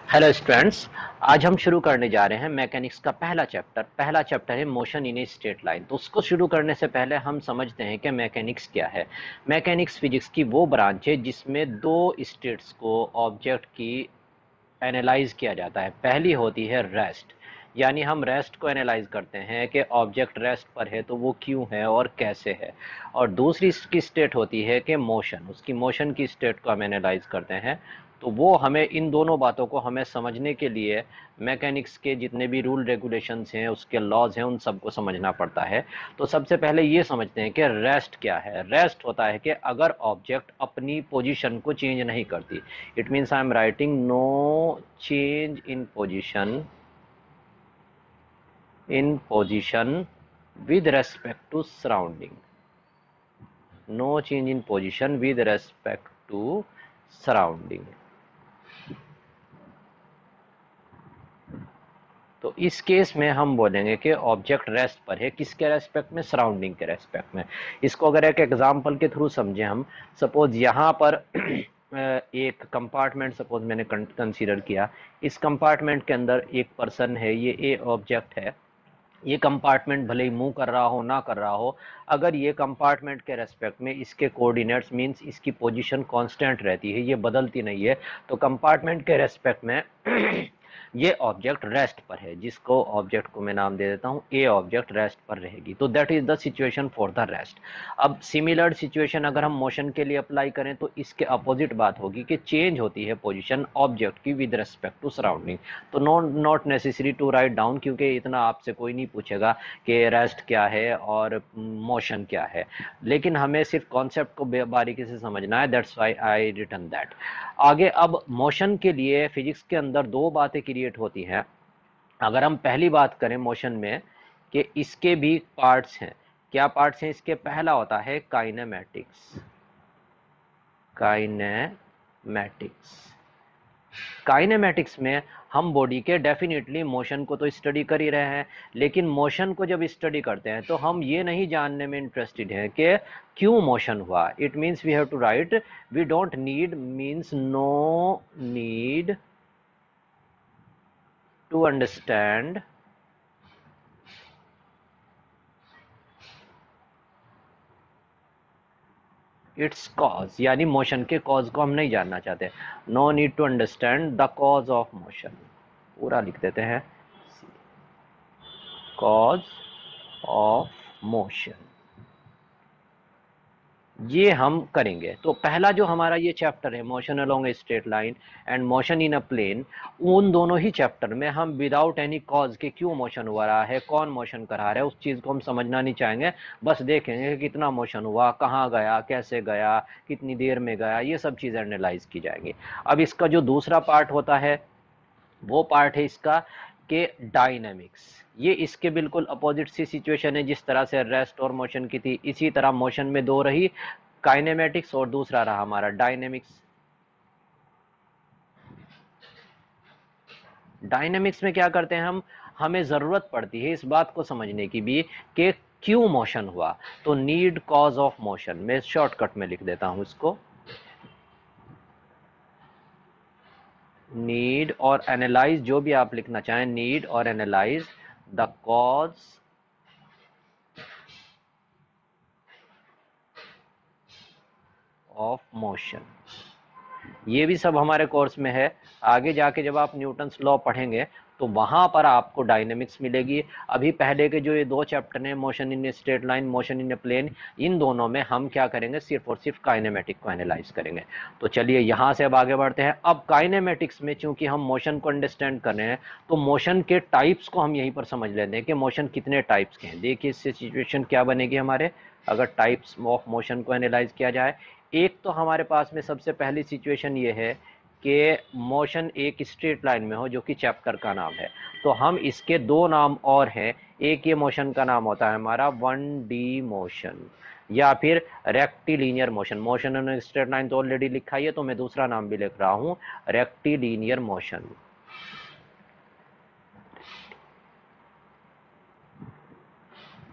Hello students. आज हम शुरू करने जा रहे हैं मैकेनिक्स का पहला चैप्टर है motion in a straight line. तो उसको शुरू करने से पहले हम समझते हैं कि मैकेनिक्स क्या है। मैकेनिक्स फिजिक्स की वो ब्रांच है जिसमें दो स्टेट्स को ऑब्जेक्ट की एनालाइज किया जाता है। पहली होती है रेस्ट, यानी हम रेस्ट को एनालाइज करते हैं कि ऑब्जेक्ट रेस्ट पर है तो वो क्यों है और कैसे है। और दूसरी की स्टेट होती है कि मोशन, उसकी मोशन की स्टेट को हम एनालाइज करते हैं। तो वो हमें इन दोनों बातों को हमें समझने के लिए मैकेनिक्स के जितने भी रूल रेगुलेशंस हैं, उसके लॉज हैं, उन सबको समझना पड़ता है। तो सबसे पहले ये समझते हैं कि रेस्ट क्या है। रेस्ट होता है कि अगर ऑब्जेक्ट अपनी पोजीशन को चेंज नहीं करती, it means I am writing no change in position with respect to surrounding, no change in position with respect to surrounding। तो इस केस में हम बोलेंगे कि ऑब्जेक्ट रेस्ट पर है, किसके रेस्पेक्ट में? सराउंडिंग के रेस्पेक्ट में। इसको अगर एक एग्जांपल के थ्रू समझे हम, सपोज यहाँ पर एक कंपार्टमेंट सपोज मैंने कंसीडर किया। इस कंपार्टमेंट के अंदर एक पर्सन है, ये ए ऑब्जेक्ट है। ये कंपार्टमेंट भले ही मूव कर रहा हो ना कर रहा हो, अगर ये कंपार्टमेंट के रेस्पेक्ट में इसके कोऑर्डिनेट्स मींस इसकी पोजीशन कांस्टेंट रहती है, ये बदलती नहीं है, तो कंपार्टमेंट के रेस्पेक्ट में ये ऑब्जेक्ट रेस्ट पर है, जिसको ऑब्जेक्ट को मैं नाम दे देता हूं ए ऑब्जेक्ट रेस्ट पर रहेगी। तो that is the situation for the rest. अब सिमिलर सिचुएशन अगर हम मोशन के लिए अप्लाई करें तो इसके अपोजिट बात होगी कि चेंज होती है पोजीशन ऑब्जेक्ट की विद रेस्पेक्ट टू सराउंडिंग। तो not necessary to write down, क्योंकि इतना आपसे कोई नहीं पूछेगा कि रेस्ट क्या है और मोशन क्या है। लेकिन हमें सिर्फ कॉन्सेप्ट को बारीकी से समझना है, that's why I written that. आगे अब मोशन के लिए फिजिक्स के अंदर दो बातें क्रिएट होती हैं। अगर हम पहली बात करें मोशन में कि इसके भी पार्ट्स हैं। क्या पार्ट्स हैं इसके? पहला होता है काइनेमैटिक्स। काइनेमैटिक्स काइनेमैटिक्स में हम बॉडी के डेफिनेटली मोशन को तो स्टडी कर ही रहे हैं, लेकिन मोशन को जब स्टडी करते हैं तो हम ये नहीं जानने में इंटरेस्टेड हैं कि क्यों मोशन हुआ। It means we have to write, we don't need means no need to understand its cause, यानी मोशन के कॉज को हम नहीं जानना चाहते। No need to understand the cause of motion, पूरा लिख देते हैं, कॉज ऑफ मोशन। ये हम करेंगे। तो पहला जो हमारा ये चैप्टर है motion along a straight line and motion in a plane, उन दोनों ही चैप्टर में हम विदाउट एनी कॉज के क्यों मोशन हुआ रहा है, कौन मोशन करा रहा है, उस चीज को हम समझना नहीं चाहेंगे। बस देखेंगे कि कितना मोशन हुआ, कहाँ गया, कैसे गया, कितनी देर में गया, ये सब चीजें एनालाइज की जाएंगी। अब इसका जो दूसरा पार्ट होता है वो पार्ट है इसका के डायनेमिक्स। ये इसके बिल्कुल अपोजिट सी सिचुएशन है, जिस तरह से रेस्ट और मोशन की थी, इसी तरह मोशन में दो रही, काइनेमेटिक्स और दूसरा रहा हमारा डायनेमिक्स। डायनेमिक्स में क्या करते हैं हम, हमें जरूरत पड़ती है इस बात को समझने की भी कि क्यों मोशन हुआ। तो नीड कॉज ऑफ मोशन, मैं शॉर्टकट में लिख देता हूं इसको, नीड और एनालाइज, जो भी आप लिखना चाहें, नीड और analyse the cause of motion. ये भी सब हमारे कोर्स में है। आगे जाके जब आप न्यूटन्स लॉ पढ़ेंगे तो वहां पर आपको डायनेमिक्स मिलेगी। अभी पहले के जो ये दो चैप्टर हैं, motion in a straight line, motion in a plane, इन दोनों में हम क्या करेंगे, सिर्फ और सिर्फ काइनेमेटिक को एनालाइज करेंगे। तो चलिए यहां से अब आगे बढ़ते हैं। अब काइनेमेटिक्स में चूंकि हम मोशन को अंडरस्टैंड कर रहे हैं, तो मोशन के टाइप्स को हम यहीं पर समझ लेते हैं कि मोशन कितने टाइप्स के हैं। देखिए इससे सिचुएशन क्या बनेगी हमारे, अगर टाइप्स ऑफ मोशन को एनालाइज किया जाए। एक तो हमारे पास में सबसे पहली सिचुएशन ये है कि मोशन एक स्ट्रेट लाइन में हो, जो कि चैप्टर का नाम है। तो हम इसके दो नाम और हैं। एक ये मोशन का नाम होता है हमारा 1D मोशन, या फिर rectilinear motion. Motion in straight line तो ऑलरेडी लिखा ही है, तो मैं दूसरा नाम भी लिख रहा हूं, rectilinear motion.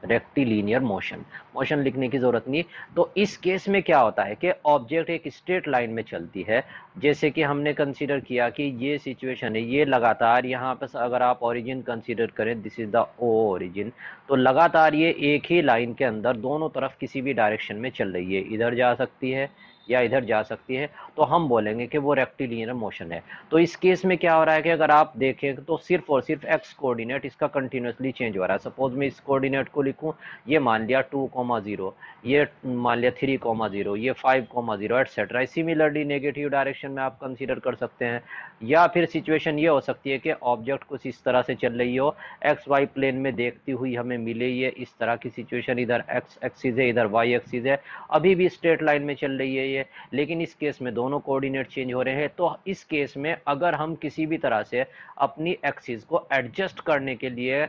Rectilinear motion, motion लिखने की जरूरत नहीं। तो इस केस में क्या होता है कि ऑब्जेक्ट एक स्ट्रेट लाइन में चलती है, जैसे कि हमने कंसीडर किया कि ये सिचुएशन है, ये लगातार यहाँ पे अगर आप ओरिजिन कंसीडर करें, this is the O origin, तो लगातार ये एक ही लाइन के अंदर दोनों तरफ किसी भी डायरेक्शन में चल रही है, इधर जा सकती है या इधर जा सकती है, तो हम बोलेंगे कि वो रेक्टिलिनियर मोशन है। तो इस केस में क्या हो रहा है कि अगर आप देखें तो सिर्फ और सिर्फ एक्स कोऑर्डिनेट इसका कंटिन्यूसली चेंज हो रहा है। सपोज मैं इस कोऑर्डिनेट को लिखूं, ये मान लिया 2,0, ये मान लिया 3,0, ये 5,0 एटसेट्रा। सिमिलरली नेगेटिव डायरेक्शन में आप कंसीडर कर सकते हैं, या फिर सिचुएशन ये हो सकती है कि ऑब्जेक्ट कुछ इस तरह से चल रही हो, एक्स वाई प्लेन में देखती हुई हमें मिले ये इस तरह की सिचुएशन, इधर एक्स एक्सिस है, इधर वाई एक्सिस है, अभी भी स्ट्रेट लाइन में चल रही है ये, लेकिन इस केस में दोनों कोऑर्डिनेट चेंज हो रहे हैं। तो इस केस में अगर हम किसी भी तरह से अपनी एक्सिस को एडजस्ट करने के लिए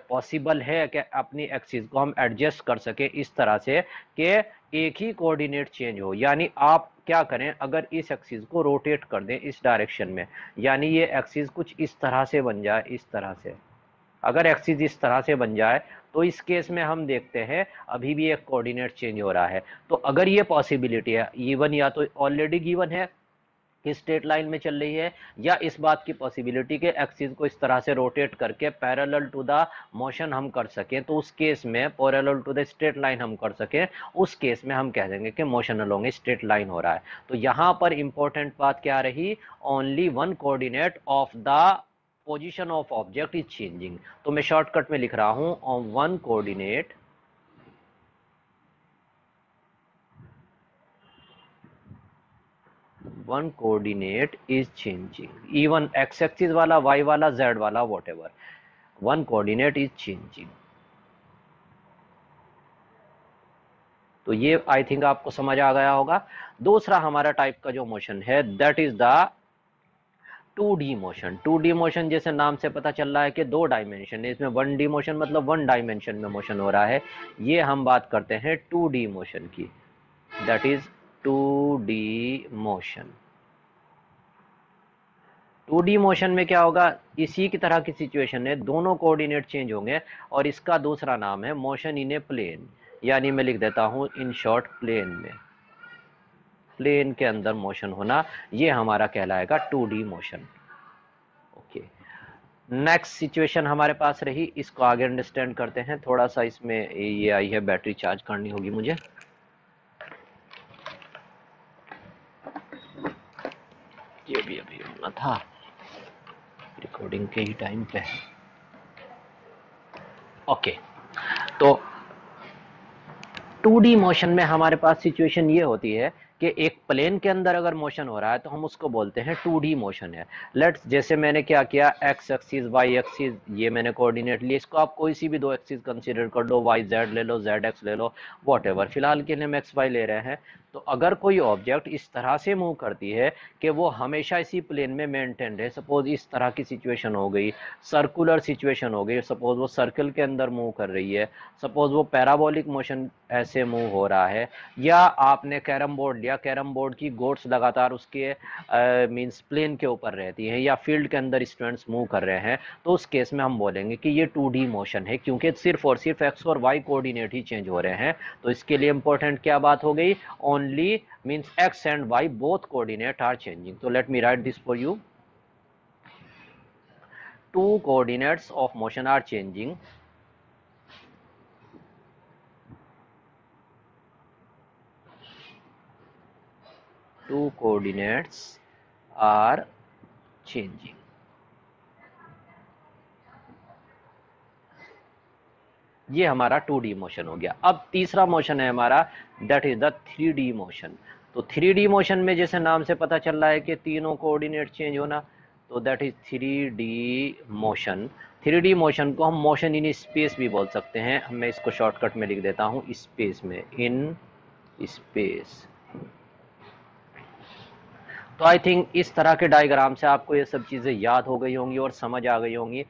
पॉसिबल है कि अपनी एक्सिस को हम एडजस्ट कर सके इस तरह से कि एक ही कोऑर्डिनेट चेंज हो, यानी आप क्या करें, अगर इस एक्सिस को रोटेट कर दें इस डायरेक्शन में, यानी ये एक्सिस कुछ इस तरह से बन जाए, इस तरह से अगर एक्सिस इस तरह से बन जाए, तो इस केस में हम देखते हैं अभी भी एक कोऑर्डिनेट चेंज हो रहा है। तो अगर ये पॉसिबिलिटी है, इवन या तो ऑलरेडी गिवन है कि स्ट्रेट लाइन में चल रही है, या इस बात की पॉसिबिलिटी के एक्सिस को इस तरह से रोटेट करके पैरेलल टू द मोशन हम कर सकें, तो उस केस में parallel to the straight line हम कर सकें, उस केस में हम कह देंगे कि मोशन अलोंग स्ट्रेट लाइन हो रहा है। तो यहां पर इंपॉर्टेंट बात क्या रही, only one coordinate of the position of object is changing. तो मैं शॉर्टकट में लिख रहा हूं, one coordinate one coordinate is changing, even x axis वाला, वाई वाला, जेड वाला, whatever, one coordinate is changing. तो ये आई थिंक आपको समझ आ गया होगा। दूसरा हमारा टाइप का जो मोशन है that is the 2D motion. 2D motion जैसे नाम से पता चल रहा है कि दो डायमेंशन है, इसमें 1D मोशन मतलब वन डायमेंशन में मोशन हो रहा है। ये हम बात करते हैं 2D मोशन की, that is 2D motion. 2D motion में क्या होगा, इसी की तरह की सिचुएशन है, दोनों कोऑर्डिनेट चेंज होंगे, और इसका दूसरा नाम है मोशन इन ए प्लेन, यानी मैं लिख देता हूं इन शॉर्ट प्लेन में, प्लेन के अंदर मोशन होना, ये हमारा कहलाएगा 2D motion. Okay, next situation हमारे पास रही, इसको आगे अंडरस्टैंड करते हैं थोड़ा सा। इसमें ये आई है, बैटरी चार्ज करनी होगी मुझे, ये भी अभी होना था रिकॉर्डिंग के ही टाइम पे। ओके, तो 2D मोशन में हमारे पास सिचुएशन ये होती है कि एक प्लेन के अंदर अगर मोशन हो रहा है तो हम उसको बोलते हैं 2D मोशन है। लेट्स, जैसे मैंने क्या किया, एक्स एक्सिस, वाई एक्सिस, ये मैंने कोऑर्डिनेट लिए, इसको आप कोई सी भी दो एक्सिस कंसीडर कर लो, वाई जेड ले लो, जेड एक्स ले लो, वॉटेवर, फिलहाल के लिए हम एक्स वाई ले रहे हैं। तो अगर कोई ऑब्जेक्ट इस तरह से मूव करती है कि वो हमेशा इसी प्लेन में मेंटेन रहे, सपोज इस तरह की सिचुएशन हो गई, सर्कुलर सिचुएशन हो गई, सपोज वो सर्कल के अंदर मूव कर रही है, सपोज वो पैराबोलिक मोशन ऐसे मूव हो रहा है, या आपने कैरम बोर्ड लिया, कैरम बोर्ड की गोट्स लगातार उसके मींस प्लेन के ऊपर रहती हैं, या फील्ड के अंदर स्टूडेंट्स मूव कर रहे हैं, तो उस केस में हम बोलेंगे कि ये 2D मोशन है, क्योंकि सिर्फ और सिर्फ एक्स और वाई कोऑर्डिनेट ही चेंज हो रहे हैं। तो इसके लिए इंपॉर्टेंट क्या बात हो गई, only means x and y both coordinate are changing. तो let me write this for you, two coordinates of motion are changing, two coordinates are changing। ये हमारा 2D मोशन हो गया। अब तीसरा मोशन है हमारा, that is the 3D motion. तो 3D मोशन में जैसे नाम से पता चल रहा है कि तीनों कोऑर्डिनेट चेंज होना, तो that is 3D motion. 3D motion को हम मोशन इन स्पेस भी बोल सकते हैं, मैं इसको शॉर्टकट में लिख देता हूं स्पेस में, इन स्पेस। तो आई थिंक इस तरह के डायग्राम से आपको ये सब चीज़ें याद हो गई होंगी और समझ आ गई होंगी।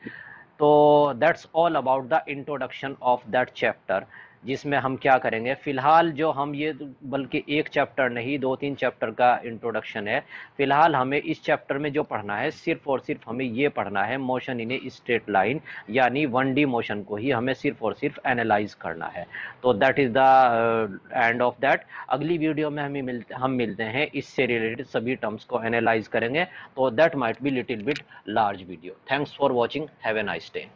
तो that's all about the introduction of that chapter. जिसमें हम क्या करेंगे फिलहाल जो हम ये बल्कि एक चैप्टर नहीं 2-3 चैप्टर का इंट्रोडक्शन है। फिलहाल हमें इस चैप्टर में जो पढ़ना है सिर्फ और सिर्फ हमें ये पढ़ना है motion in a straight line, यानी 1D मोशन को ही हमें सिर्फ और सिर्फ एनालाइज करना है। तो that is the end of that. अगली वीडियो में हम मिलते हैं, इससे रिलेटेड सभी टर्म्स को एनालाइज करेंगे। तो that might be little bit large video. Thanks for watching, have a nice day.